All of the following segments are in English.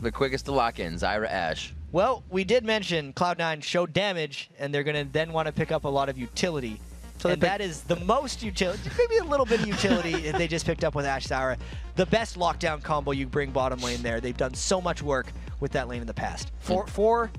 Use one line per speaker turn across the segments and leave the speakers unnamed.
the quickest to lock in, Zyra Ashe.
Well, we did mention Cloud9 showed damage, and they're going to then want to pick up a lot of utility. So and that is the most utility, maybe a little bit of utility they just picked up with Ashe Zyra. The best lockdown combo you bring bottom lane there. They've done so much work with that lane in the past. Four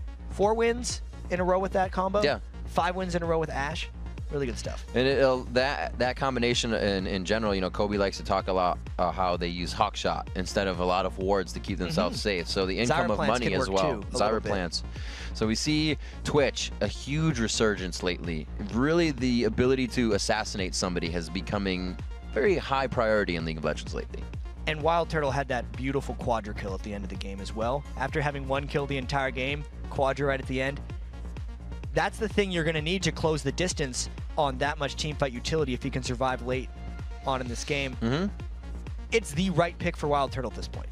wins in a row with that combo.
Yeah.
5 wins in a row with Ashe. Really good stuff.
And that combination in general, you know, Kobe likes to talk a lot how they use hawk shot instead of a lot of wards to keep themselves safe. So the income of money as well. Zyra plants. So we see Twitch, a huge resurgence lately. Really, the ability to assassinate somebody has becoming very high priority in League of Legends lately.
And Wild Turtle had that beautiful quadra kill at the end of the game as well. After having 1 kill the entire game, quadra right at the end. That's the thing you're going to need to close the distance on that much teamfight utility if you can survive late on in this game. It's the right pick for Wild Turtle at this point.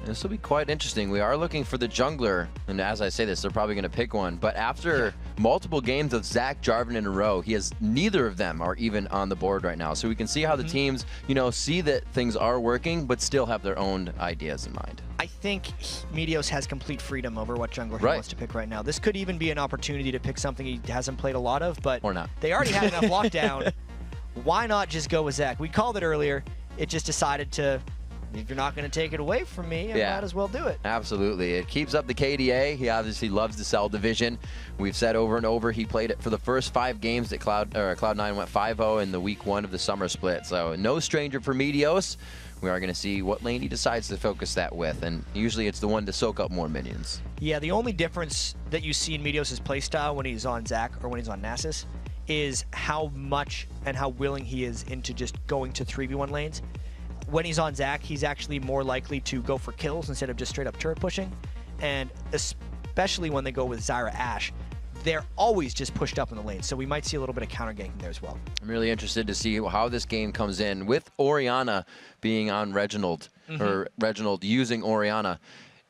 This will be quite interesting. We are looking for the jungler, and as I say this, they're probably going to pick one. But after multiple games of Zach Jarvan in a row, neither of them are even on the board right now. So we can see how the teams, you know, see that things are working, but still have their own ideas in mind.
I think Meteos has complete freedom over what jungler he wants to pick right now. This could even be an opportunity to pick something he hasn't played a lot of, but
or not.
They already had enough lockdown. Why not just go with Zach? We called it earlier. It just decided to, if you're not going to take it away from me, I might as well do it.
Absolutely. It keeps up the KDA. He obviously loves the Cell division. We've said over and over he played it for the first 5 games that Cloud9 went 5-0 in the week 1 of the summer split. So no stranger for Meteos. We are going to see what lane he decides to focus that with, and usually it's the one to soak up more minions. Yeah,
the only difference that you see in Meteos' playstyle when he's on Zac or when he's on Nasus is how much and how willing he is into just going to 3v1 lanes. When he's on Zac, he's actually more likely to go for kills instead of just straight up turret pushing. And especially when they go with Zyra Ashe, they're always just pushed up in the lane. So we might see a little bit of counter ganking there as well.
I'm really interested to see how this game comes in with Orianna being on Reginald, or Reginald using Orianna.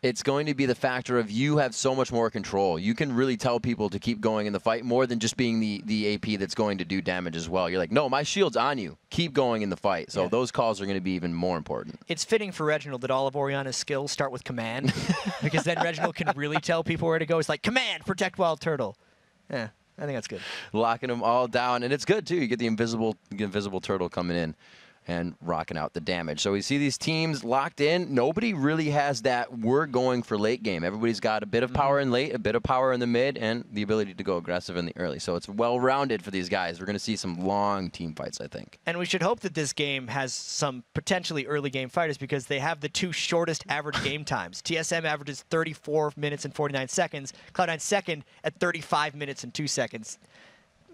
It's going to be the factor of you have so much more control. You can really tell people to keep going in the fight more than just being the AP that's going to do damage as well. You're like, no, my shield's on you. Keep going in the fight. So those calls are going to be even more important.
It's fitting for Reginald that all of Orianna's skills start with command, because then Reginald can really tell people where to go. It's like, command, protect Wild Turtle. Yeah, I think that's good.
Locking them all down. And it's good, too. You get the invisible turtle coming in and rocking out the damage. So we see these teams locked in. Nobody really has that we're going for late game. Everybody's got a bit of power in late, a bit of power in the mid, and the ability to go aggressive in the early. So it's well-rounded for these guys. We're going to see some long team fights, I think.
And we should hope that this game has some potentially early game fighters, because they have the 2 shortest average game times. TSM averages 34 minutes and 49 seconds. Cloud9 second at 35 minutes and 2 seconds.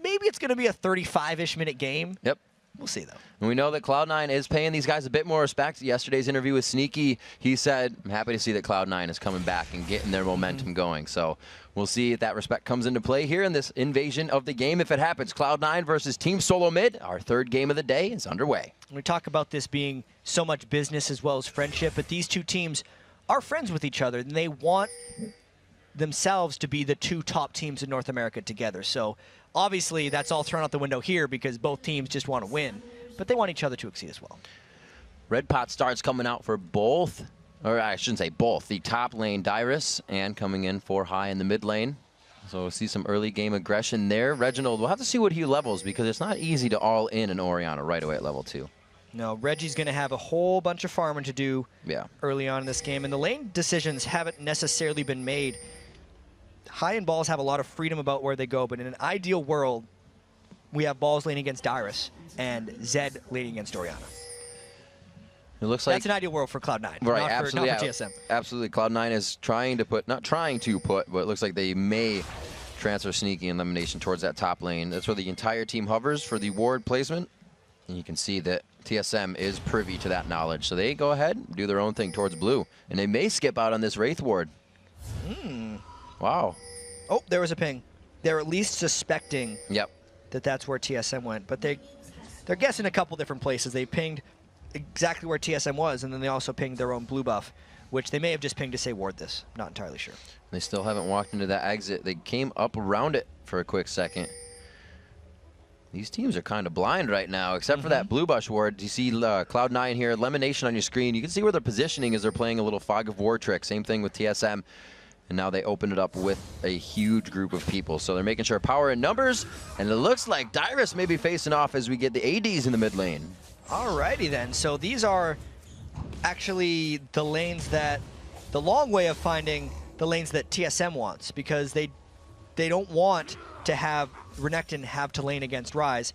Maybe it's going to be a 35-ish minute game.
Yep.
We'll see, though.
And we know that Cloud9 is paying these guys a bit more respect. Yesterday's interview with Sneaky, he said, I'm happy to see that Cloud9 is coming back and getting their momentum going. So we'll see if that respect comes into play here in this invasion of the game. If it happens, Cloud9 versus TeamSoloMid, our 3rd game of the day, is underway.
We talk about this being so much business as well as friendship, but these 2 teams are friends with each other, and they want themselves to be the 2 top teams in North America together. So obviously that's all thrown out the window here, because both teams just want to win, but they want each other to exceed as well.
Red pot starts coming out for both, or I shouldn't say both, the top lane Dyrus, and coming in for high in the mid lane. So we'll see some early game aggression there. Reginald, we'll have to see what he levels, because it's not easy to all in an Orianna right away at level 2.
No, Reggie's going to have a whole bunch of farming to do early on in this game, and the lane decisions haven't necessarily been made. High end balls have a lot of freedom about where they go, but in an ideal world, we have balls laning against Dyrus and Zed laning against Orianna.
It looks like
that's an ideal world for Cloud9,
right?
Not
Absolutely,
for TSM.
Absolutely, Cloud9 is trying to put, not trying to put, but it looks like they may transfer Sneaky elimination towards that top lane. That's where the entire team hovers for the ward placement, and you can see that TSM is privy to that knowledge. So they go ahead, do their own thing towards blue, and they may skip out on this Wraith ward. Wow.
Oh, there was a ping. They're at least suspecting
that
that's where TSM went, but they're guessing a couple different places. They pinged exactly where TSM was, and then they also pinged their own blue buff, which they may have just pinged to say ward this. Not entirely sure.
They still haven't walked into that exit. They came up around it for a quick second. These teams are kind of blind right now, except for that blue bush ward. You see Cloud9 here, Elimination on your screen. You can see where they're positioning as they're playing a little Fog of War trick. Same thing with TSM. And now they open it up with a huge group of people. So they're making sure power in numbers. And it looks like Dyrus may be facing off as we get the ADs in the mid lane.
Alrighty then. So these are actually the lanes that, the long way of finding the lanes that TSM wants, because they don't want to have Renekton have to lane against Ryze.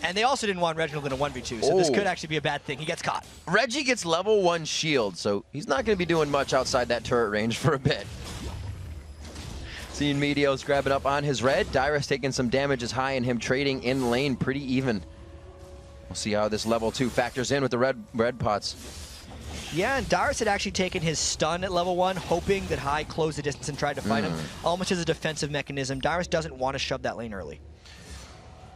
And they also didn't want Reginald in a 1v2, so this could actually be a bad thing. He gets caught.
Reggie gets level 1 shield, so he's not going to be doing much outside that turret range for a bit. Seeing Meteos grabbing up on his red. Dyrus taking some damage as high and him trading in lane pretty even. We'll see how this level 2 factors in with the red pots.
Yeah, and Dyrus had actually taken his stun at level 1, hoping that High closed the distance and tried to fight him, almost as a defensive mechanism. Dyrus doesn't want to shove that lane early.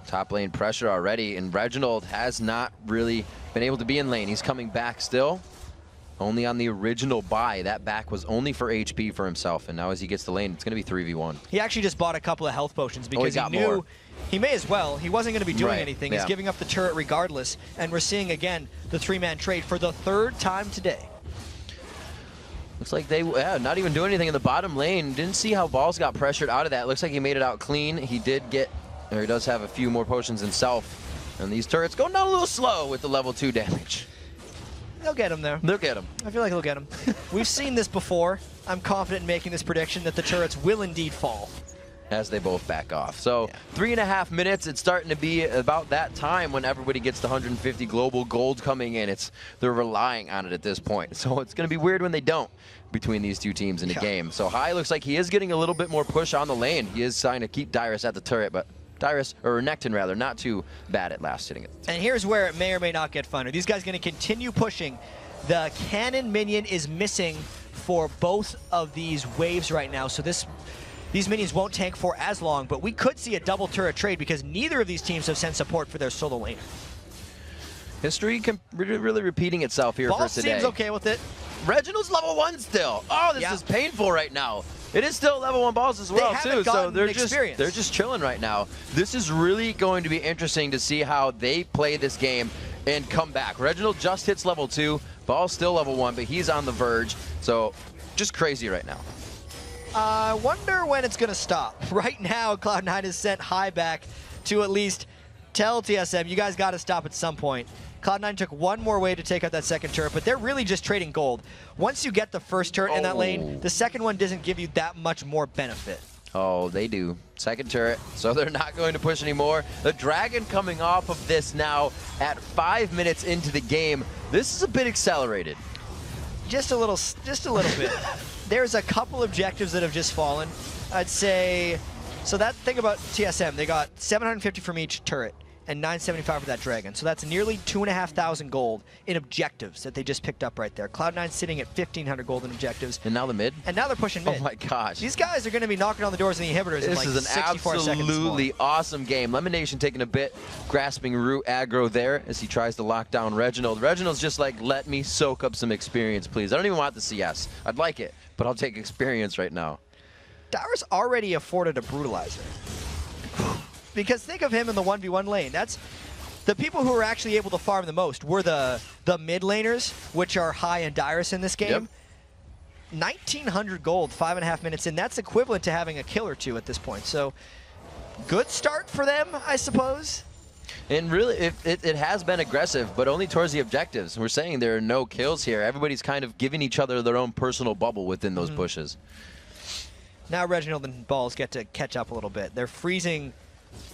Top lane pressure already, and Reginald has not really been able to be in lane. He's coming back still, only on the original buy. That back was only for HP for himself, and now as he gets the lane, it's going to be 3v1.
He actually just bought a couple of health potions because he knew
more.
He may as well. He wasn't going to be doing anything.
Yeah.
He's giving up the turret regardless, and we're seeing, again, the 3-man trade for the 3rd time today.
Looks like they, not even doing anything in the bottom lane. Didn't see how Balls got pressured out of that. Looks like he made it out clean. He did get, or he does have a few more potions himself. And these turrets going down a little slow with the level 2 damage.
They'll get him there.
They'll get him.
I feel like they'll get him. We've seen this before. I'm confident in making this prediction that the turrets will indeed fall.
As they both back off. So 3.5 minutes, it's starting to be about that time when everybody gets the 150 global gold coming in. They're relying on it at this point. So it's going to be weird when they don't between these two teams in the game. So High looks like he is getting a little bit more push on the lane. He is trying to keep Dyrus at the turret, but Dyrus, or Renekton rather, not too bad at last hitting it.
And here's where it may or may not get funner. These guys going to continue pushing. The cannon minion is missing for both of these waves right now. So these minions won't tank for as long, but we could see a double turret trade because neither of these teams have sent support for their solo laner.
History really repeating itself here for today.
Seems okay with it.
Reginald's level 1 still. Oh, this is painful right now. It is still level 1 Balls as well, too. So they're just chilling right now. This is really going to be interesting to see how they play this game and come back. Reginald just hits level 2. Ball's still level 1, but he's on the verge. So just crazy right now.
I wonder when it's going to stop. Right now, Cloud9 has sent High back to at least tell TSM, you guys got to stop at some point. Cloud9 took one more wave to take out that second turret, but they're really just trading gold. Once you get the first turret in that lane, the second one doesn't give you that much more benefit.
Oh, they do. Second turret, so they're not going to push anymore. The Dragon coming off of this now at 5 minutes into the game. This is a bit accelerated.
Just a little bit. There's a couple objectives that have just fallen. I'd say, so that thing about TSM, they got 750 from each turret and 975 for that Dragon. So that's nearly 2,500 gold in objectives that they just picked up right there. Cloud9 sitting at 1,500 gold in objectives.
And now the mid?
And now they're pushing mid.
Oh my gosh.
These guys are going to be knocking on the doors of the inhibitors in like 64 seconds.
This is an absolutely awesome game. Lemonation taking a bit, grasping root aggro there as he tries to lock down Reginald. Reginald's just like, let me soak up some experience, please. I don't even want the CS. I'd like it, but I'll take experience right now.
Dyrus already afforded a brutalizer. Because think of him in the 1v1 lane. That's the people who are actually able to farm the most were the mid laners, which are High and Dyrus in this game. 1,900 gold, 5.5 minutes in. That's equivalent to having a kill or two at this point. So good start for them, I suppose.
And really, it has been aggressive, but only towards the objectives. We're saying there are no kills here. Everybody's kind of giving each other their own personal bubble within those pushes.
Now Reginald and Balls get to catch up a little bit. They're freezing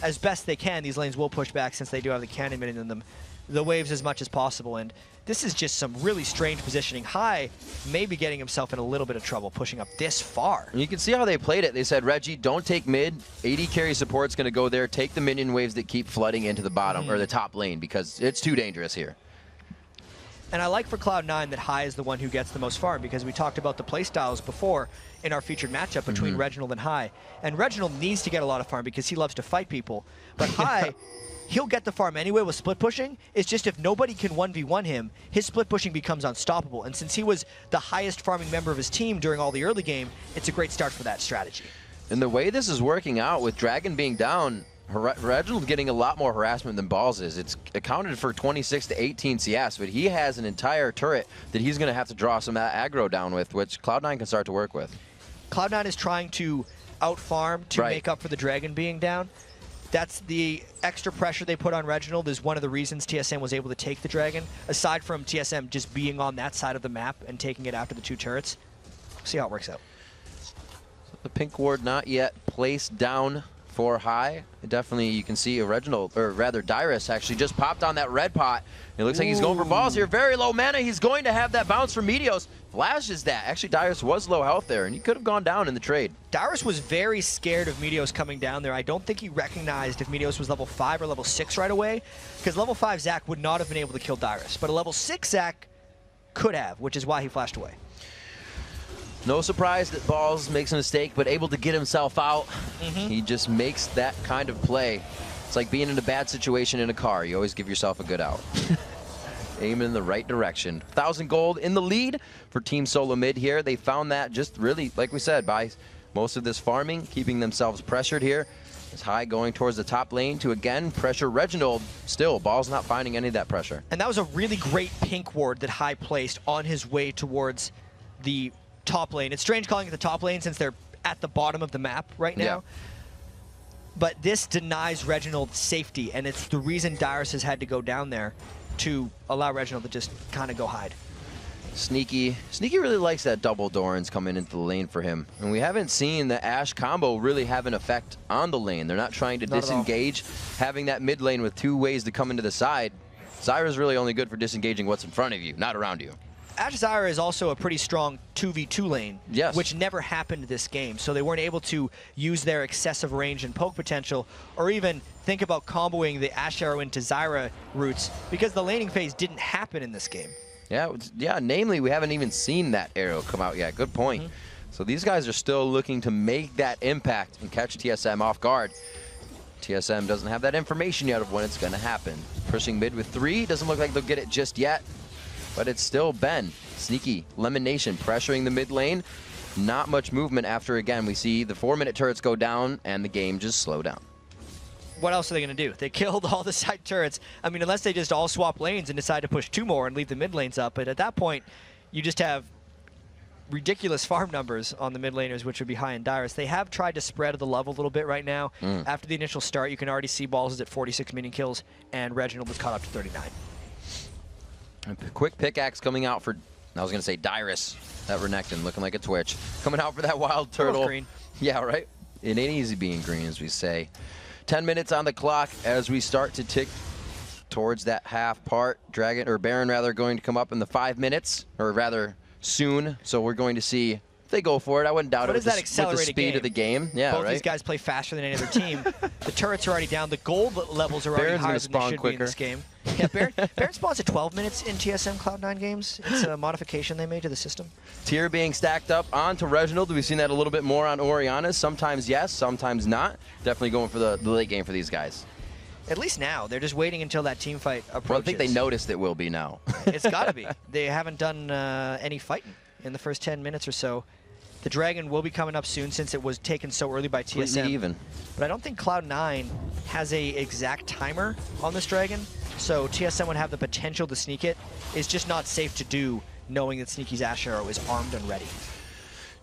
as best they can. These lanes will push back since they do have the cannon minion in them, the waves as much as possible. And this is just some really strange positioning. High may be getting himself in a little bit of trouble pushing up this far.
You can see how they played it. They said, Reggie, don't take mid. AD carry support's going to go there. Take the minion waves that keep flooding into the bottom or the top lane because it's too dangerous here.
And I like for Cloud9 that High is the one who gets the most farm because we talked about the playstyles before in our featured matchup between Reginald and High. And Reginald needs to get a lot of farm because he loves to fight people. But High, he'll get the farm anyway with split pushing. It's just if nobody can 1v1 him, his split pushing becomes unstoppable. And since he was the highest farming member of his team during all the early game, it's a great start for that strategy.
And the way this is working out with Dragon being down, Reginald getting a lot more harassment than Balls is. It's accounted for 26 to 18 CS, but he has an entire turret that he's going to have to draw some aggro down with, which Cloud9 can start to work with.
Cloud9 is trying to out-farm to make up for the Dragon being down. That's the extra pressure they put on Reginald is one of the reasons TSM was able to take the Dragon, aside from TSM just being on that side of the map and taking it after the 2 turrets. See how it works out.
The pink ward not yet placed down for high. Definitely you can see a Reginald, or rather Dyrus actually just popped on that red pot. It looks like he's going for balls here. Very low mana. He's going to have that bounce from Meteos. Flashes that. Actually, Dyrus was low health there, and he could have gone down in the trade.
Dyrus was very scared of Meteos coming down there. I don't think he recognized if Meteos was level 5 or level 6 right away, because level 5 Zac would not have been able to kill Dyrus, but a level 6 Zac could have, which is why he flashed away.
No surprise that Balls makes a mistake, but able to get himself out. He just makes that kind of play. It's like being in a bad situation in a car. You always give yourself a good out. Aim in the right direction. 1,000 gold in the lead for TeamSoloMid here. They found that just really, like we said, by most of this farming, keeping themselves pressured here. As High going towards the top lane to again pressure Reginald. Still, Ball's not finding any of that pressure.
And that was a really great pink ward that High placed on his way towards the top lane. It's strange calling it the top lane since they're at the bottom of the map right now.
Yeah.
But this denies Reginald safety, and it's the reason Dyrus has had to go down there to allow Reginald to just kind of go hide.
Sneaky really likes that double Dorans coming into the lane for him. And we haven't seen the Ashe combo really have an effect on the lane. They're not trying to disengage. Having that mid lane with 2 ways to come into the side. Zyra's really only good for disengaging what's in front of you, not around you.
Ashe Zyra is also a pretty strong 2v2 lane,
yes,
which never happened this game. So they weren't able to use their excessive range and poke potential, or even think about comboing the Ashe arrow into Zyra routes, because the laning phase didn't happen in this game.
Yeah, namely, we haven't even seen that arrow come out yet. Good point. So these guys are still looking to make that impact and catch TSM off guard. TSM doesn't have that information yet of when it's going to happen. Pushing mid with 3. Doesn't look like they'll get it just yet. But it's still Ben. Sneaky. Lemon Nation pressuring the mid lane. Not much movement after, again, we see the 4-minute turrets go down and the game just slow down.
What else are they going to do? They killed all the side turrets. I mean, unless they just all swap lanes and decide to push 2 more and leave the mid lanes up. But at that point, you just have ridiculous farm numbers on the mid laners, which would be High and Dyrus. They have tried to spread the love a little bit right now. After the initial start, you can already see Balls is at 46 minion kills, and Reginald was caught up to 39.
A quick pickaxe coming out for, I was going to say Dyrus. That Renekton looking like a Twitch. Coming out for that wild turtle.
Green.
Yeah, right? It ain't easy being green, as we say. 10 minutes on the clock as we start to tick towards that half part. Dragon, or Baron rather, going to come up in the 5 minutes, or rather soon. So we're going to see if they go for it. I wouldn't doubt it with the speed of the game. Yeah,
both these guys play faster than any other team. The turrets are already down. The gold levels are already higher than they should be in this game. Yeah, Baron spawns at 12 minutes in TSM Cloud9 games. It's a modification they made to the system.
Tier being stacked up onto Reginald. We've seen that a little bit more on Orianna. Sometimes yes, sometimes not. Definitely going for the late game for these guys.
At least now. They're just waiting until that team fight approaches.
Well, I think they noticed it will be now.
It's got to be. They haven't done any fighting in the first 10 minutes or so. The Dragon will be coming up soon since it was taken so early by TSM.
Completely even.
But I don't think Cloud9 has a exact timer on this Dragon, so TSM would have the potential to sneak it. It's just not safe to do, knowing that Sneaky's Ashe arrow is armed and ready.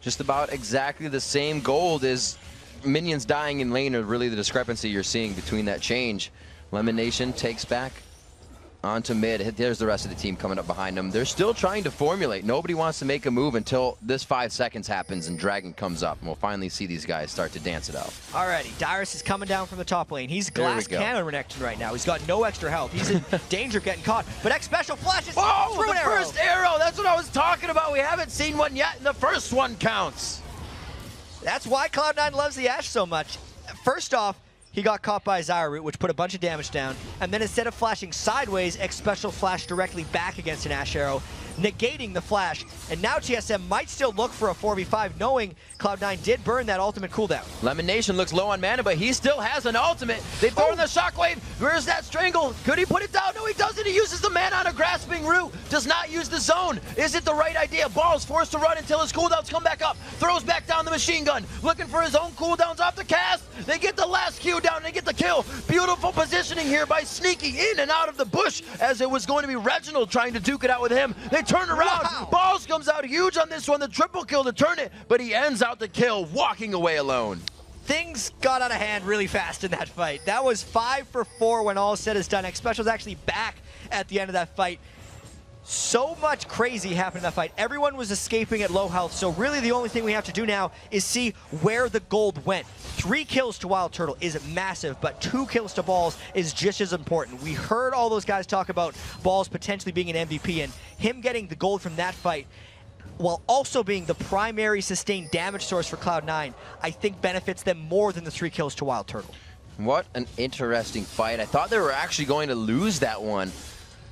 Just about exactly the same gold as minions dying in lane are really the discrepancy you're seeing between that change. Lemon Nation takes back onto mid. There's the rest of the team coming up behind them. They're still trying to formulate. Nobody wants to make a move until this 5 seconds happens and Dragon comes up. And we'll finally see these guys start to dance it out.
Alrighty, Dyrus is coming down from the top lane. He's glass cannon Renekton right now. He's got no extra health. He's in danger of getting caught. But X special flashes through an arrow.
First arrow! That's what I was talking about. We haven't seen one yet, and the first one counts.
That's why Cloud9 loves the Ashe so much. First off, he got caught by Zyra root, which put a bunch of damage down. And then instead of flashing sideways, X Special flashed directly back against an Ashe arrow, negating the flash. And now TSM might still look for a 4v5, knowing Cloud9 did burn that ultimate cooldown.
Lemon Nation looks low on mana, but he still has an ultimate. They throw in the shockwave. Where's that strangle? Could he put it down? No, he doesn't. He uses the mana on a grasping root. Does not use the zone. Is it the right idea? Ball's forced to run until his cooldowns come back up. Throws back down the machine gun. Looking for his own cooldowns off the cast. They get the last Q down. down and get the kill. Beautiful positioning here by sneaking in and out of the bush as it was going to be Reginald trying to duke it out with him. They turn around.
Wow.
Balls comes out huge on this one. The triple kill to turn it, but he ends out the kill walking away alone.
Things got out of hand really fast in that fight. That was 5 for 4 when all said is done. X-Special's actually back at the end of that fight. So much crazy happened in that fight. Everyone was escaping at low health, so really the only thing we have to do now is see where the gold went. 3 kills to Wild Turtle is massive, but 2 kills to Balls is just as important. We heard all those guys talk about Balls potentially being an MVP, and him getting the gold from that fight, while also being the primary sustained damage source for Cloud9, I think benefits them more than the 3 kills to Wild Turtle.
What an interesting fight. I thought they were actually going to lose that one,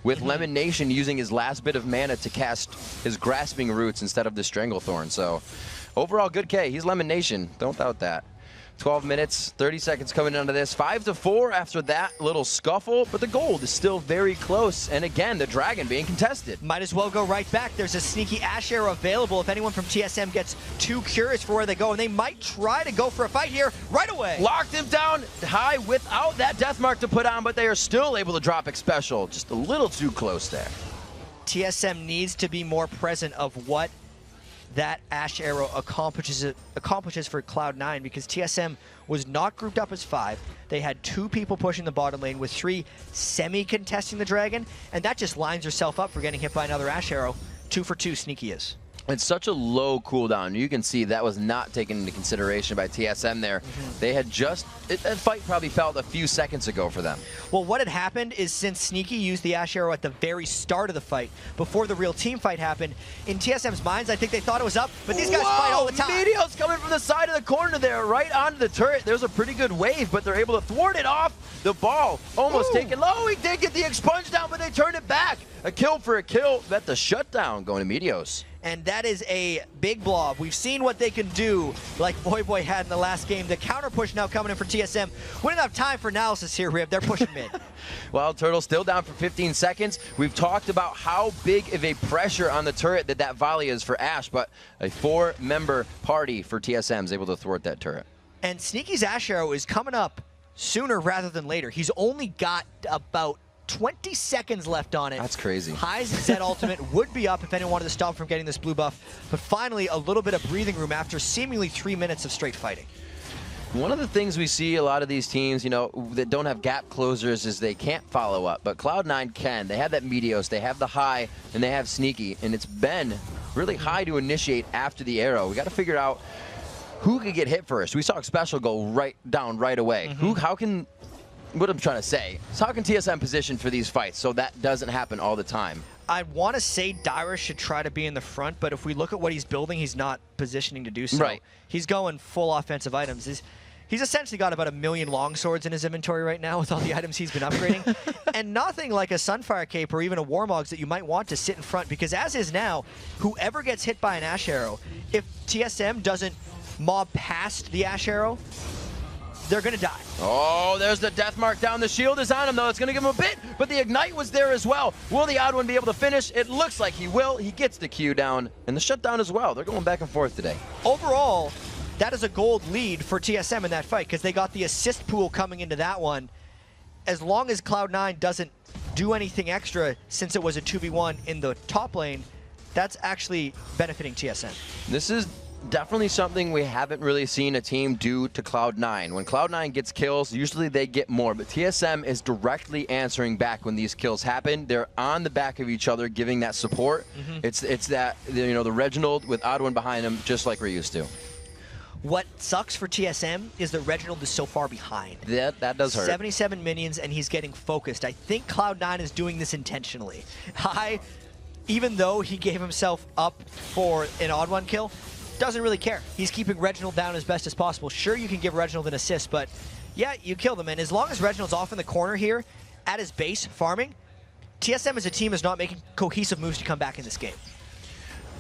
with Lemon Nation using his last bit of mana to cast his Grasping Roots instead of the Stranglethorn. So overall, good K. He's Lemon Nation. Don't doubt that. 12 minutes, 30 seconds coming into this. 5 to 4 after that little scuffle, but the gold is still very close. And again, the Dragon being contested.
Might as well go right back. There's a sneaky Ash Arrow available if anyone from TSM gets too curious for where they go, and they might try to go for a fight here right away.
Locked him down high without that death mark to put on, but they are still able to drop X Special. Just a little too close there.
TSM needs to be more present of what that Ash Arrow accomplishes for Cloud9, because TSM was not grouped up as 5. They had 2 people pushing the bottom lane with 3 semi-contesting the Dragon, and that just lines herself up for getting hit by another Ash Arrow. 2 for 2, Sneaky is.
It's such a low cooldown. You can see that was not taken into consideration by TSM there. They had just, that fight probably felt a few seconds ago for them.
Well, what had happened is since Sneaky used the Ash Arrow at the very start of the fight, before the real team fight happened, in TSM's minds, I think they thought it was up, but these guys fight all the time.
Meteos coming from the side of the corner there, right onto the turret. There's a pretty good wave, but they're able to thwart it off. The ball almost taken low. He did get the expunge down, but they turned it back. A kill for a kill. Bet the shutdown going to Meteos.
And that is a big blob. We've seen what they can do, like Boy had in the last game. The counter push now coming in for TSM. We don't have time for analysis here, Rib. They're pushing mid.
Wild Turtle still down for 15 seconds. We've talked about how big of a pressure on the turret that volley is for Ash, but a 4-member party for TSM is able to thwart that turret.
And Sneaky's Ash Arrow is coming up sooner rather than later. He's only got about 20 seconds left on it.
That's crazy.
High's Zed ultimate would be up if anyone wanted to stop him from getting this blue buff, but finally a little bit of breathing room after seemingly 3 minutes of straight fighting.
One of the things we see a lot of these teams, you know, that don't have gap closers is they can't follow up, but Cloud9 can. They have that Meteos, they have the high, and they have Sneaky, and it's been really high to initiate after the arrow. We got to figure out who could get hit first. We saw Special go right down right away. How can... What I'm trying to say is how can TSM position for these fights so that doesn't happen all the time?
I want to say Dyrus should try to be in the front, but if we look at what he's building, he's not positioning to do so.
Right.
He's going full offensive items. He's essentially got about 1 million longswords in his inventory right now with all the items he's been upgrading. And nothing like a Sunfire Cape or even a Warmogs that you might want to sit in front, because as is now, whoever gets hit by an Ash Arrow, if TSM doesn't mob past the Ash Arrow, they're going to die.
Oh, there's the death mark down. The shield is on him, though. It's going to give him a bit, but the Ignite was there as well. Will the odd one be able to finish? It looks like he will. He gets the Q down, and the shutdown as well. They're going back and forth today.
Overall, that is a gold lead for TSM in that fight, because they got the assist pool coming into that one. As long as Cloud9 doesn't do anything extra, since it was a 2v1 in the top lane, that's actually benefiting TSM.
This is definitely something we haven't really seen a team do to Cloud9. When Cloud9 gets kills, usually they get more, but TSM is directly answering back when these kills happen. They're on the back of each other, giving that support. It's that, you know, the Reginald with Odd One behind him, just like we're used to.
What sucks for TSM is that Reginald is so far behind.
That does hurt.
77 minions, and he's getting focused. I think Cloud9 is doing this intentionally. Even though he gave himself up for an Odd One kill, doesn't really care. He's keeping Reginald down as best as possible. Sure, you can give Reginald an assist, but yeah, you kill them. And as long as Reginald's off in the corner here, at his base, farming, TSM as a team is not making cohesive moves to come back in this game.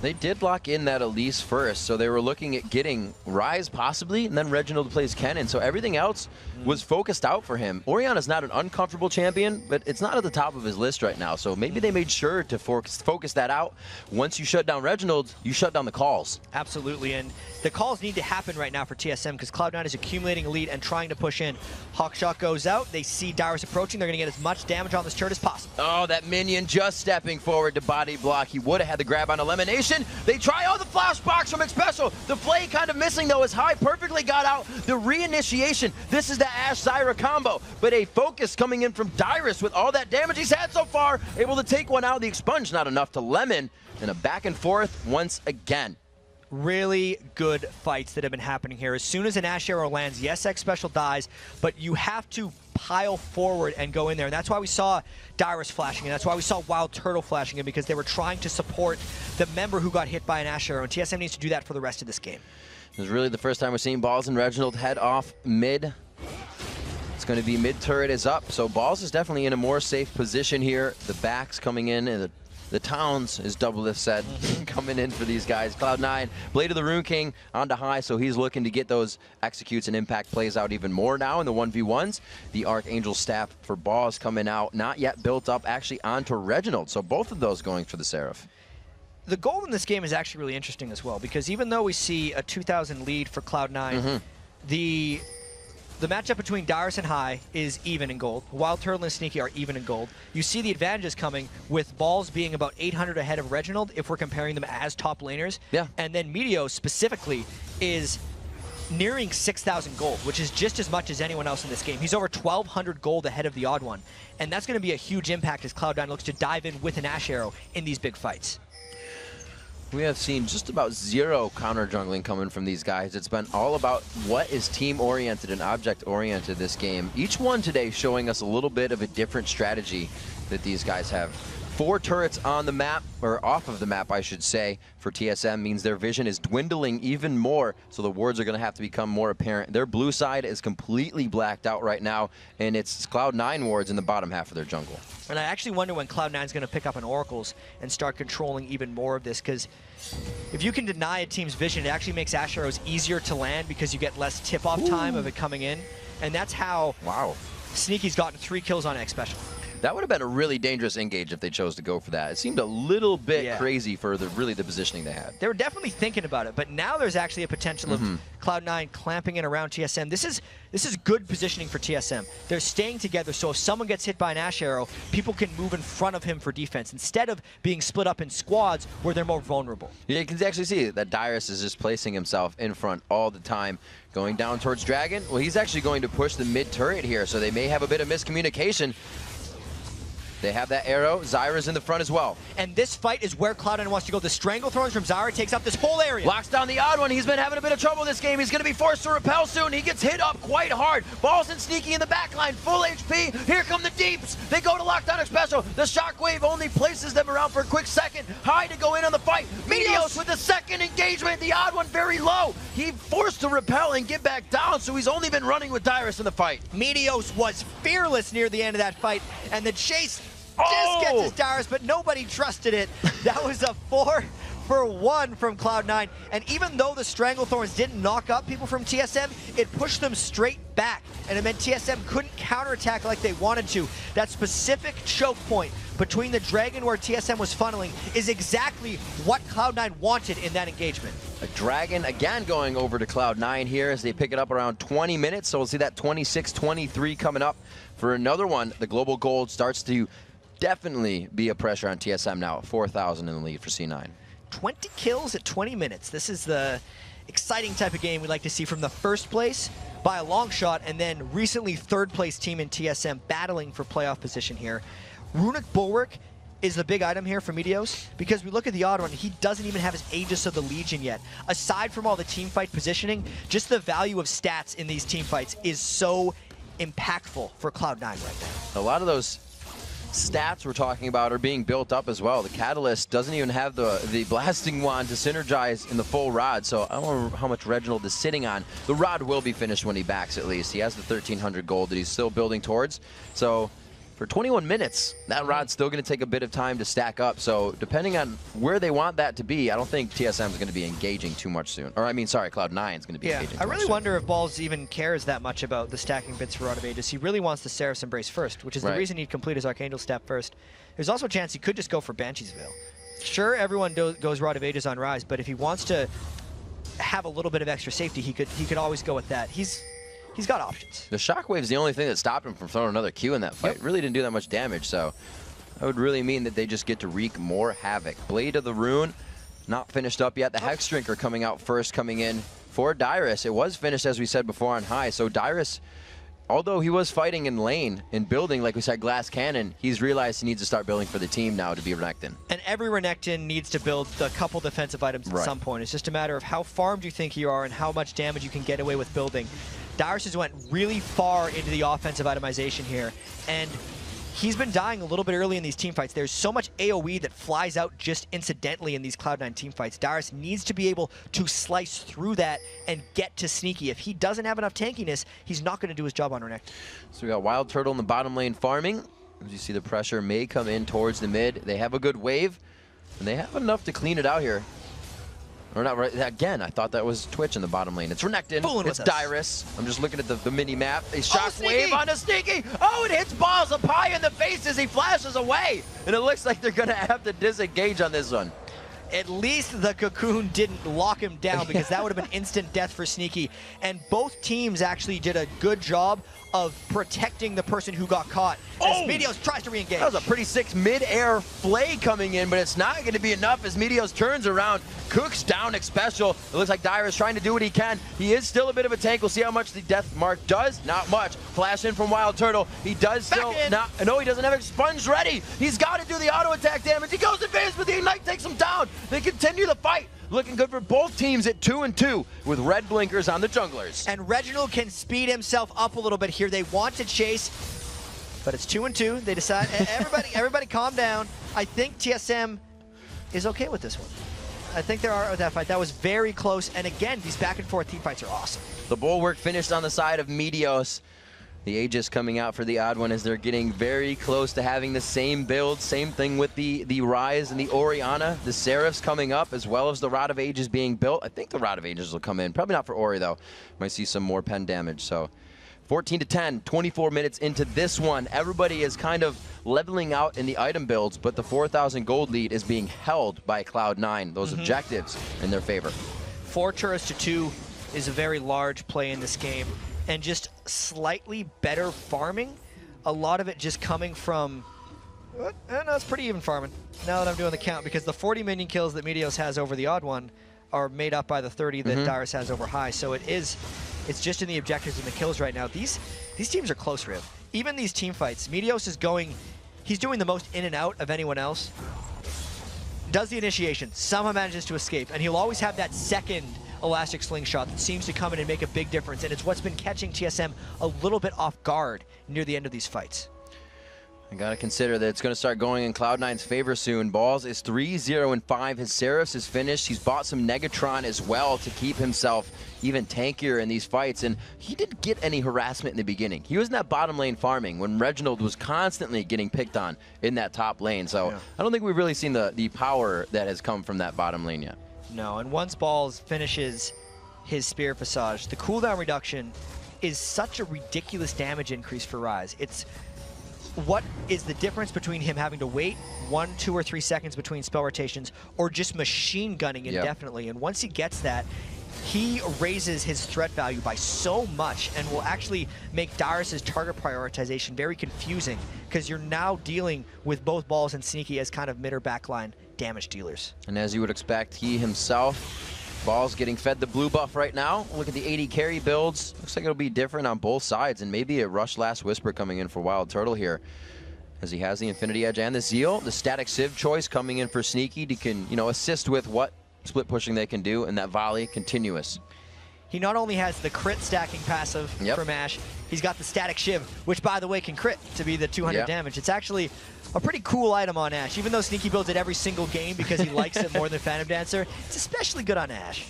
They did lock in that Elise first, so they were looking at getting Ryze possibly, and then Reginald plays Kennen, so everything else was focused out for him. Orianna's not an uncomfortable champion, but it's not at the top of his list right now, so maybe they made sure to focus that out. Once you shut down Reginald, you shut down the calls.
Absolutely, and the calls need to happen right now for TSM because Cloud9 is accumulating a lead and trying to push in. Hawkshot goes out, they see Dyrus approaching, they're going to get as much damage on this turret as possible.
Oh, that minion just stepping forward to body block. He would have had the grab on Elimination. They try the flashbacks from Xpecial. The play kind of missing though as High perfectly got out the reinitiation. This is the Ashe Zyra combo, but a focus coming in from Dyrus with all that damage he's had so far, able to take one out. The expunge not enough to Lemon, and a back and forth once again.
Really good fights that have been happening here. As soon as an Ashe arrow lands, yes, Xpecial dies, but you have to pile forward and go in there. And that's why we saw Dyrus flashing, and that's why we saw Wild Turtle flashing in, because they were trying to support the member who got hit by an Ashe arrow, and TSM needs to do that for the rest of this game.
This is really the first time we're seeing Balls and Reginald head off mid. It's going to be mid turret is up, so Balls is definitely in a more safe position here. The backs coming in, and the Towns, as Doublelift said, coming in for these guys. Cloud9, Blade of the Rune King onto High, so he's looking to get those executes and impact plays out even more now in the 1v1s. The Archangel staff for Balls coming out, not yet built up, actually onto Reginald, so both of those going for the Seraph.
The goal in this game is actually really interesting as well, because even though we see a 2,000 lead for Cloud9, the matchup between Dyrus and High is even in gold. Wild Turtle and Sneaky are even in gold. You see the advantages coming with Balls being about 800 ahead of Reginald if we're comparing them as top laners.
Yeah.
And then Meteos specifically is nearing 6,000 gold, which is just as much as anyone else in this game. He's over 1,200 gold ahead of the Odd One. And that's going to be a huge impact as Cloud9 looks to dive in with an Ashe arrow in these big fights.
We have seen just about zero counter jungling coming from these guys. It's been all about what is team-oriented and object-oriented this game. Each one today showing us a little bit of a different strategy that these guys have. 4 turrets on the map, or off of the map, I should say, for TSM means their vision is dwindling even more, so the wards are going to have to become more apparent. Their blue side is completely blacked out right now, and it's Cloud9 wards in the bottom half of their jungle.
And I actually wonder when Cloud9 is going to pick up an Oracles and start controlling even more of this, because if you can deny a team's vision, it actually makes Ashe arrows easier to land because you get less tip-off time of it coming in, and that's how Sneaky's gotten 3 kills on Xpecial.
That would have been a really dangerous engage if they chose to go for that. It seemed a little bit crazy for the positioning they had.
They were definitely thinking about it, but now there's actually a potential of Cloud9 clamping in around TSM. This is good positioning for TSM. They're staying together, so if someone gets hit by an Ashe arrow, people can move in front of him for defense instead of being split up in squads where they're more vulnerable.
Yeah, you can actually see that Dyrus is just placing himself in front all the time. Going down towards Dragon, well, he's actually going to push the mid turret here, so they may have a bit of miscommunication. They have that arrow. Zyra's in the front as well.
And this fight is where Cloud9 wants to go. The strangle throws from Zyra takes up this whole area.
Locks down the Odd One. He's been having a bit of trouble this game. He's going to be forced to repel soon. He gets hit up quite hard. Balls and Sneaky in the backline. Full HP. Here come the Deeps. They go to lock down Xpecial. The Shockwave only places them around for a quick second. High to go in on the fight. Meteos with the second engagement. The Odd One very low. He forced to repel and get back down, so he's only been running with Dyrus in the fight.
Meteos was fearless near the end of that fight, and the chase just gets his Dyrus, but nobody trusted it. That was a 4-for-1 from Cloud9, and even though the Stranglethorns didn't knock up people from TSM, it pushed them straight back, and it meant TSM couldn't counterattack like they wanted to. That specific choke point between the Dragon where TSM was funneling is exactly what Cloud9 wanted in that engagement.
A Dragon again going over to Cloud9 here as they pick it up around 20 minutes, so we'll see that 26-23 coming up for another one. The global gold starts to definitely be a pressure on TSM now. 4,000 in the lead for C9.
20 kills at 20 minutes. This is the exciting type of game we like to see from the first place by a long shot, and then recently third place team in TSM battling for playoff position here. Runic Bulwark is the big item here for Meteos, because we look at the Odd One, he doesn't even have his Aegis of the Legion yet. Aside from all the team fight positioning, just the value of stats in these team fights is so impactful for Cloud9 right now.
A lot of those stats we're talking about are being built up as well. The Catalyst doesn't even have the Blasting Wand to synergize in the full rod, so I don't know how much Reginald is sitting on. The rod will be finished when he backs at least. He has the 1,300 gold that he's still building towards, so for 21 minutes. That rod's still going to take a bit of time to stack up. So depending on where they want that to be, I don't think TSM is going to be engaging too much soon. Or I mean, sorry, Cloud9 is going to be engaging too
I
much
really
soon.
wonder if Balls even cares that much about the stacking bits for Rod of Ages. He really wants the Seraph's Embrace first, which is the reason he'd complete his Archangel step first. There's also a chance he could just go for Banshee's Veil. Sure, everyone goes Rod of Ages on Rise, but if he wants to have a little bit of extra safety, he could always go with that. He's got options.
The Shockwave's the only thing that stopped him from throwing another Q in that fight. Really didn't do that much damage, so that would really mean that they just get to wreak more havoc. Blade of the Rune, not finished up yet. The Hex Drinker coming out first, coming in for Dyrus. It was finished, as we said before, on high. So Dyrus, although he was fighting in lane and building, like we said, Glass Cannon, he's realized he needs to start building for the team now to be Renekton.
And every Renekton needs to build a couple defensive items at some point. It's just a matter of how farmed you think you are and how much damage you can get away with building. Dyrus has went really far into the offensive itemization here, and he's been dying a little bit early in these teamfights. There's so much AoE that flies out just incidentally in these Cloud9 teamfights. Dyrus needs to be able to slice through that and get to Sneaky. If he doesn't have enough tankiness, he's not going to do his job on Renekton.
So we got Wild Turtle in the bottom lane farming. As you see, the pressure may come in towards the mid. They have a good wave, and they have enough to clean it out here. Or not right again. I thought that was Twitch in the bottom lane. It's Renekton. It's Dyrus. I'm just looking at the mini map. A Shockwave on a Sneaky. Oh, it hits Balls up high in the face as he flashes away. And it looks like they're going to have to disengage on this one.
At least the Cocoon didn't lock him down, because that would have been instant death for Sneaky. And both teams actually did a good job of protecting the person who got caught as Meteos tries to re-engage.
That was a pretty sick mid-air flay coming in, but it's not going to be enough as Meteos turns around. Cook's down special. It looks like Dyrus trying to do what he can. He is still a bit of a tank. We'll see how much the death mark does. Not much. Flash in from Wild Turtle. He does still not. No, he doesn't have Expunge ready. He's got to do the auto attack damage. He goes advanced, but the Ignite takes him down. They continue the fight. Looking good for both teams at 2-2 with red blinkers on the junglers.
And Reginald can speed himself up a little bit here. They want to chase, but it's 2-2. They decide, everybody calm down. I think TSM is okay with this one. I think there are with that fight. That was very close. And again, these back and forth team fights are awesome.
The Bulwark finished on the side of Meteos. The Aegis coming out for the odd one as they're getting very close to having the same build. Same thing with the Rise and the Orianna. The Seraphs coming up as well as the Rod of Ages being built. I think the Rod of Ages will come in. Probably not for Ori though. Might see some more pen damage. So 14-10, 24 minutes into this one. Everybody is kind of leveling out in the item builds, but the 4,000 gold lead is being held by Cloud9. Those objectives in their favor. 4
turrets to 2 is a very large play in this game. And just slightly better farming. A lot of it just coming from... no, it's pretty even farming now that I'm doing the count, because the 40 minion kills that Meteos has over the odd one are made up by the 30 that Dyrus has over high. So it's just in the objectives and the kills right now. These teams are close, Riv. Even these team fights, Meteos is going... He's doing the most in and out of anyone else. Does the initiation, somehow manages to escape, and he'll always have that second elastic slingshot that seems to come in and make a big difference, and it's what's been catching TSM a little bit off guard near the end of these fights.
I gotta consider that it's gonna start going in Cloud9's favor soon. Balls is 3-0-5. His Seraphs is finished. He's bought some Negatron as well to keep himself even tankier in these fights, and he didn't get any harassment in the beginning. He was in that bottom lane farming when Reginald was constantly getting picked on in that top lane, so I don't think we've really seen the power that has come from that bottom lane yet.
No, and once Balls finishes his Spirit Visage, the cooldown reduction is such a ridiculous damage increase for Rise. It's what is the difference between him having to wait 1, 2, or 3 seconds between spell rotations or just machine gunning indefinitely. And once he gets that, he raises his threat value by so much and will actually make Dyrus' target prioritization very confusing, because you're now dealing with both Balls and Sneaky as kind of mid or backline damage dealers.
And as you would expect, he himself, Balls getting fed the blue buff right now. Look at the 80 carry builds. Looks like it'll be different on both sides, and maybe a Rush Last Whisper coming in for Wild Turtle here, as he has the Infinity Edge and the Zeal. The Static Civ choice coming in for Sneaky to assist with what split pushing they can do, and that volley continuous.
He not only has the crit stacking passive from Ashe, he's got the Static Shiv, which by the way can crit to be the 200 damage. It's actually a pretty cool item on Ashe. Even though Sneaky builds it every single game because he likes it more than Phantom Dancer, it's especially good on Ashe.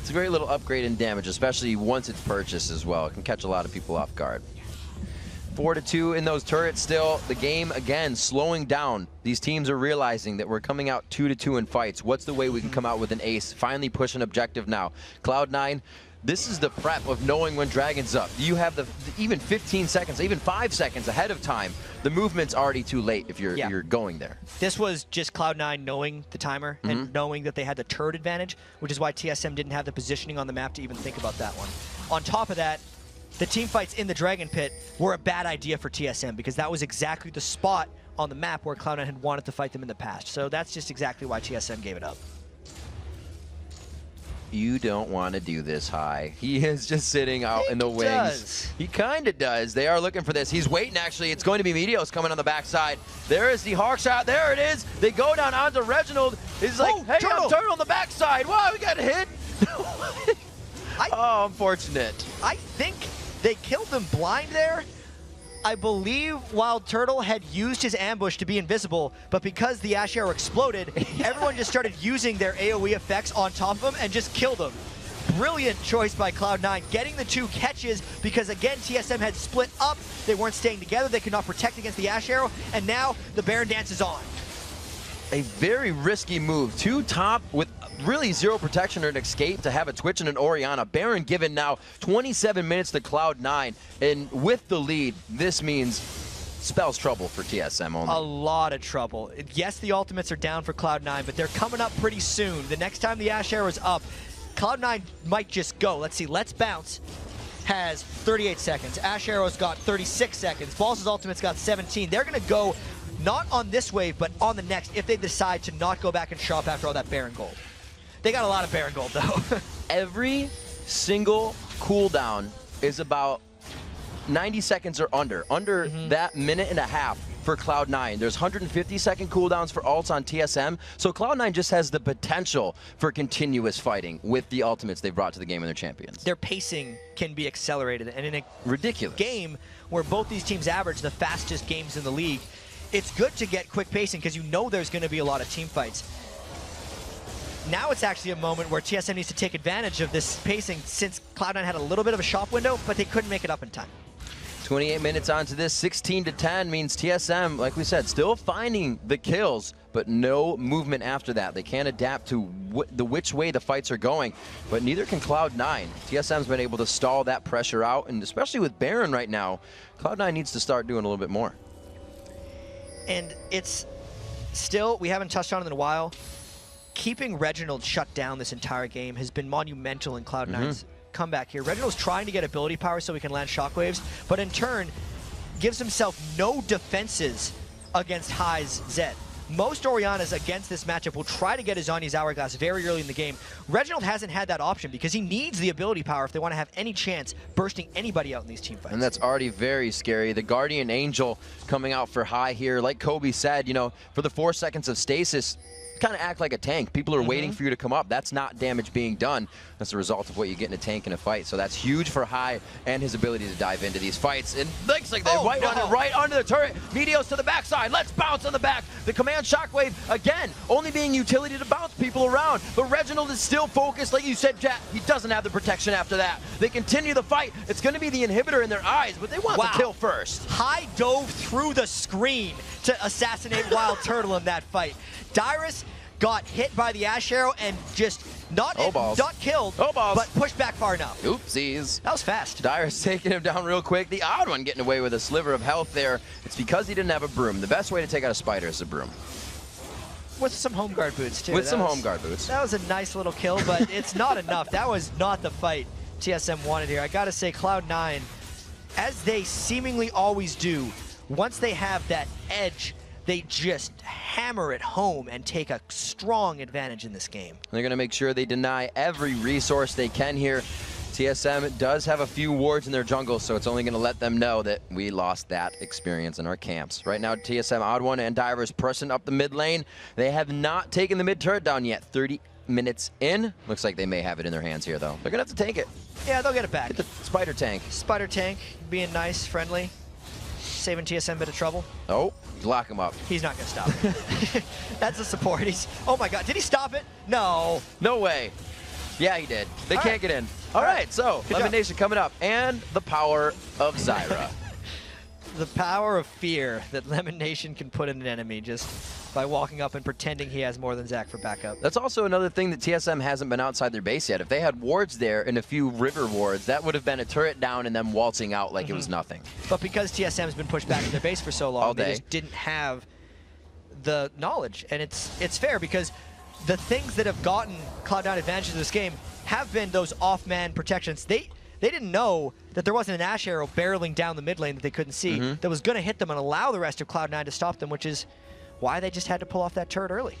It's a very little upgrade in damage, especially once it's purchased as well. It can catch a lot of people off guard. 4-2 in those turrets still. The game, again, slowing down. These teams are realizing that we're coming out 2-2 in fights. What's the way we can come out with an ace? Finally push an objective now. Cloud9, this is the prep of knowing when Dragon's up. You have even 15 seconds, even 5 seconds ahead of time. The movement's already too late if you're going there. This
was just Cloud9 knowing the timer and knowing that they had the turret advantage, which is why TSM didn't have the positioning on the map to even think about that one. On top of that, the team fights in the Dragon Pit were a bad idea for TSM because that was exactly the spot on the map where Cloud9 had wanted to fight them in the past. So that's just exactly why TSM gave it up.
You don't want to do this, High. He is just sitting out in the wings. He kind of does. They are looking for this. He's waiting, actually. It's going to be Meteos coming on the backside. There is the Hawk shot. There it is. They go down onto Reginald. He's like, hey, Turtle on the backside. Wow, we got hit. Oh, unfortunate.
I think they killed them blind there. I believe Wild Turtle had used his ambush to be invisible, but because the Ash Arrow exploded, everyone just started using their AoE effects on top of him and just killed him. Brilliant choice by Cloud9, getting the 2 catches because, again, TSM had split up. They weren't staying together. They could not protect against the Ash Arrow, and now the Baron dance is on.
A very risky move. 2 top with really 0 protection or an escape to have a Twitch and an Orianna. Baron given now 27 minutes to Cloud9, and with the lead, this means spells trouble for TSM only.
A lot of trouble. Yes, the ultimates are down for Cloud9, but they're coming up pretty soon. The next time the Ash Arrow is up, Cloud9 might just go. Let's see, Let's Bounce has 38 seconds. Ash Arrow's got 36 seconds. Balls' ultimate's got 17. They're gonna go not on this wave, but on the next if they decide to not go back and shop after all that Baron gold. They got a lot of Baron gold, though.
Every single cooldown is about 90 seconds or under that minute and a half for Cloud9. There's 150-second cooldowns for ults on TSM, so Cloud9 just has the potential for continuous fighting with the ultimates they've brought to the game and their champions.
Their pacing can be accelerated, and in a
ridiculous
game where both these teams average the fastest games in the league, it's good to get quick pacing because you know there's going to be a lot of team fights. Now it's actually a moment where TSM needs to take advantage of this pacing since Cloud9 had a little bit of a shop window, but they couldn't make it up in time.
28 minutes onto this, 16-10 means TSM, like we said, still finding the kills, but no movement after that. They can't adapt to which way the fights are going, but neither can Cloud9. TSM's been able to stall that pressure out, and especially with Baron right now, Cloud9 needs to start doing a little bit more.
And it's still, we haven't touched on it in a while, keeping Reginald shut down this entire game has been monumental in Cloud9's comeback here. Reginald's trying to get ability power so he can land shockwaves, but in turn gives himself no defenses against High's Zed. Most Oriannas against this matchup will try to get his Zanya's Hourglass very early in the game. Reginald hasn't had that option because he needs the ability power if they want to have any chance bursting anybody out in these team fights.
And that's already very scary. The Guardian Angel coming out for High here. Like Kobe said, you know, for the 4 seconds of stasis, kind of act like a tank. People are waiting for you to come up. That's not damage being done. That's the result of what you get in a tank in a fight. So that's huge for High and his ability to dive into these fights. And looks like they right under the turret. Meteos to the backside. Let's bounce on the back. The command shockwave, again, only being utility to bounce people around. But Reginald is still focused. Like you said, Jack, he doesn't have the protection after that. They continue the fight. It's going to be the inhibitor in their eyes, but they want to kill first.
High dove through the screen to assassinate Wild Turtle in that fight. Dyrus got hit by the Ash Arrow and just not killed, but pushed back far enough.
Oopsies.
That was fast.
Dyrus taking him down real quick. The odd one getting away with a sliver of health there. It's because he didn't have a broom. The best way to take out a spider is a broom.
With some home guard boots, too.
With some home guard boots.
That was a nice little kill, but it's not enough. That was not the fight TSM wanted here. I got to say, Cloud9, as they seemingly always do, once they have that edge, they just hammer it home and take a strong advantage in this game.
They're going to make sure they deny every resource they can here. TSM does have a few wards in their jungle, so it's only going to let them know that we lost that experience in our camps. Right now, TSM, Odd One, and Divers pressing up the mid lane. They have not taken the mid turret down yet. 30 minutes in. Looks like they may have it in their hands here, though. They're going to have to tank it.
Yeah, they'll get it back.
Get the spider tank.
Spider tank, being nice, friendly, saving TSM a bit of trouble.
Oh, lock him up.
He's not going to stop it. That's a support. Oh my god, did he stop it? No.
No way. Yeah, he did. They can't get in. All right, so elimination coming up, and the power of Zyra.
the power of fear that Lemon Nation can put in an enemy just by walking up and pretending he has more than Zach for backup.
That's also another thing that TSM hasn't been outside their base yet. If they had wards there and a few river wards, that would have been a turret down and them waltzing out like it was nothing.
But because TSM's been pushed back to their base for so long, they just didn't have the knowledge. And it's fair because the things that have gotten Cloud9 advantages in this game have been those off-man protections. They didn't know that there wasn't an Ash arrow barreling down the mid lane that they couldn't see that was going to hit them and allow the rest of Cloud9 to stop them, which is why they just had to pull off that turret early.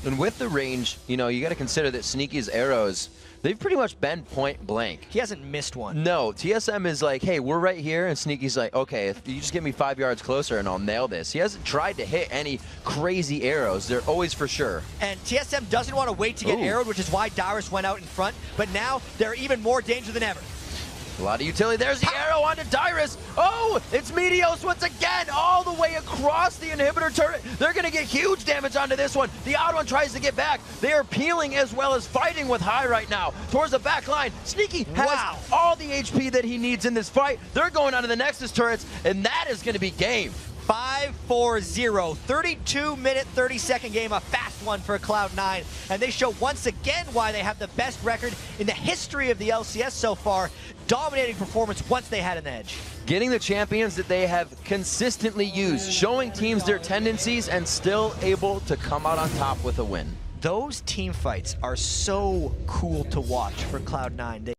And with the range, you know, you got to consider that Sneaky's arrows, they've pretty much been point blank.
He hasn't missed one.
No, TSM is like, hey, we're right here, and Sneaky's like, okay, if you just get me 5 yards closer and I'll nail this. He hasn't tried to hit any crazy arrows. They're always for sure.
And TSM doesn't want to wait to get arrowed, which is why Dyrus went out in front, but now they're even more danger than ever.
A lot of utility. There's the arrow onto Dyrus. Oh, it's Meteos once again, all the way across the inhibitor turret. They're going to get huge damage onto this one. The odd one tries to get back. They are peeling as well as fighting with High right now towards the back line. Sneaky has all the HP that he needs in this fight. They're going onto the Nexus turrets, and that is going to be game.
5-4-0, 32-minute, 30-second game, a fast one for Cloud9, and they show once again why they have the best record in the history of the LCS so far. Dominating performance once they had an edge.
Getting the champions that they have consistently used, showing teams their tendencies, and still able to come out on top with a win.
Those team fights are so cool to watch for Cloud9.